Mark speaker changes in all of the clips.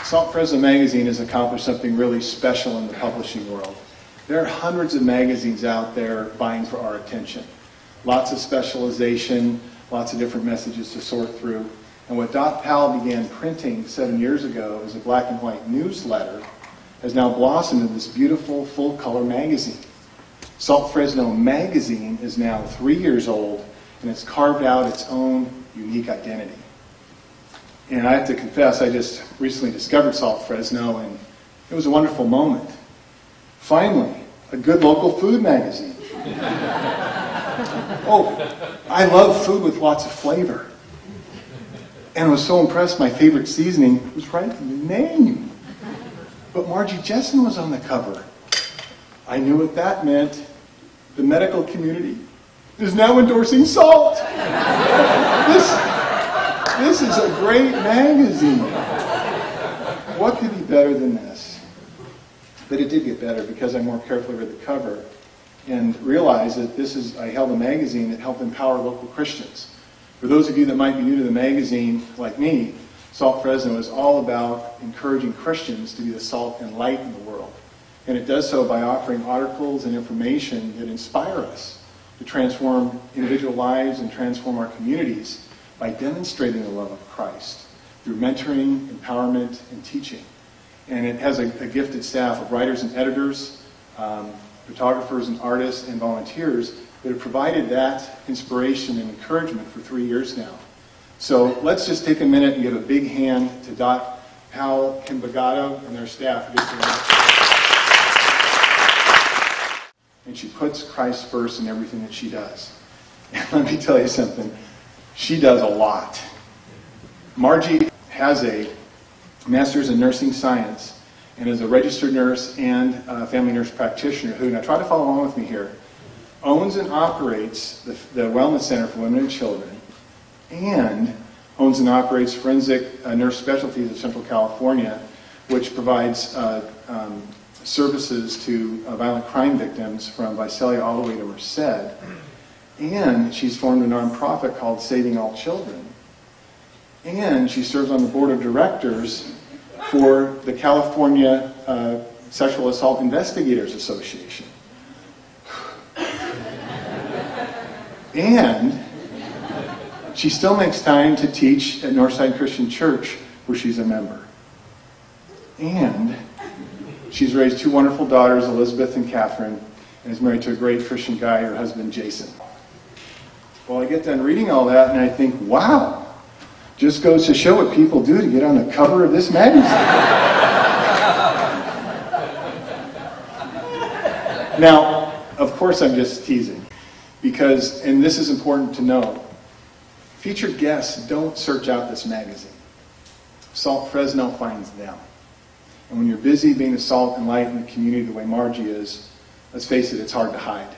Speaker 1: Salt Fresno Magazine has accomplished something really special in the publishing world. There are hundreds of magazines out there vying for our attention. Lots of specialization, lots of different messages to sort through. And what Doc Powell began printing 7 years ago as a black and white newsletter has now blossomed into this beautiful full-color magazine. Salt Fresno Magazine is now 3 years old, and it's carved out its own unique identity. And I have to confess, I just recently discovered Salt Fresno, and it was a wonderful moment. Finally, a good local food magazine. Oh, I love food with lots of flavor. And I was so impressed, my favorite seasoning was right in the name. But Margie Jessen was on the cover. I knew what that meant. The medical community is now endorsing salt. This is a great magazine. What could be better than this? But it did get better because I more carefully read the cover and realized that I held a magazine that helped empower local Christians. For those of you that might be new to the magazine, like me, Salt Fresno is all about encouraging Christians to be the salt and light in the world. And it does so by offering articles and information that inspire us to transform individual lives and transform our communities by demonstrating the love of Christ through mentoring, empowerment, and teaching. And it has a gifted staff of writers and editors, photographers and artists and volunteers that have provided that inspiration and encouragement for 3 years now. So let's just take a minute and give a big hand to Doc Powell, Kim Bagato, and their staff. And she puts Christ first in everything that she does. And let me tell you something. She does a lot. Margie has a master's in nursing science and is a registered nurse and a family nurse practitioner who, now try to follow along with me here, owns and operates the Wellness Center for Women and Children and owns and operates Forensic Nurse Specialties of Central California, which provides services to violent crime victims from Visalia all the way to Merced. And she's formed a nonprofit called Saving All Children. And she serves on the board of directors for the California Sexual Assault Investigators Association. And she still makes time to teach at Northside Christian Church, where she's a member. And she's raised 2 wonderful daughters, Elizabeth and Catherine, and is married to a great Christian guy, her husband, Jason. Well, I get done reading all that, and I think, wow, just goes to show what people do to get on the cover of this magazine. Now, of course, I'm just teasing, because, and this is important to know, featured guests don't search out this magazine. Salt Fresno finds them. And when you're busy being the salt and light in the community the way Margie is, let's face it, it's hard to hide.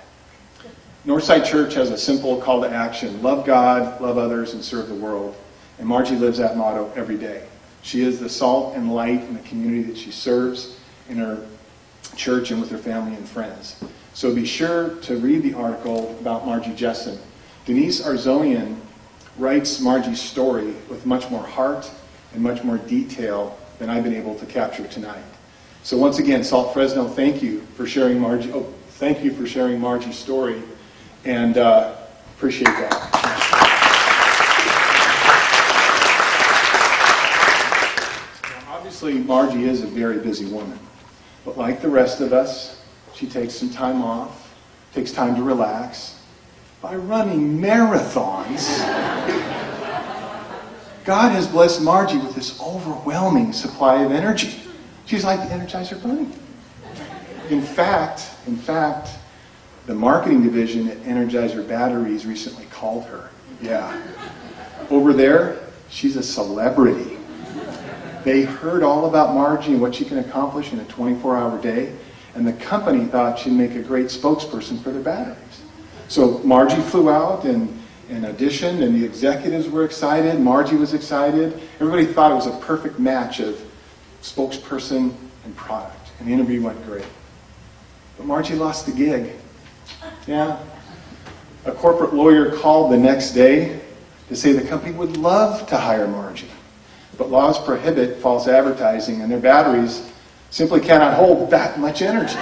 Speaker 1: Northside Church has a simple call to action: love God, love others, and serve the world. And Margie lives that motto every day. She is the salt and light in the community that she serves in her church and with her family and friends. So be sure to read the article about Margie Jessen. Denise Arzonian writes Margie's story with much more heart and much more detail than I've been able to capture tonight. So once again, Salt Fresno, thank you for sharing Margie's story, and appreciate that. Now, obviously, Margie is a very busy woman, but like the rest of us, she takes some time off, takes time to relax by running marathons. God has blessed Margie with this overwhelming supply of energy. She's like the Energizer Bunny. In fact, the marketing division at Energizer Batteries recently called her. Yeah. Over there, she's a celebrity. They heard all about Margie and what she can accomplish in a 24-hour day, and the company thought she'd make a great spokesperson for their batteries. So Margie flew out and auditioned, and the executives were excited. Margie was excited. Everybody thought it was a perfect match of spokesperson and product, and the interview went great. But Margie lost the gig. Yeah. A corporate lawyer called the next day to say the company would love to hire Margie, but laws prohibit false advertising, and their batteries simply cannot hold that much energy.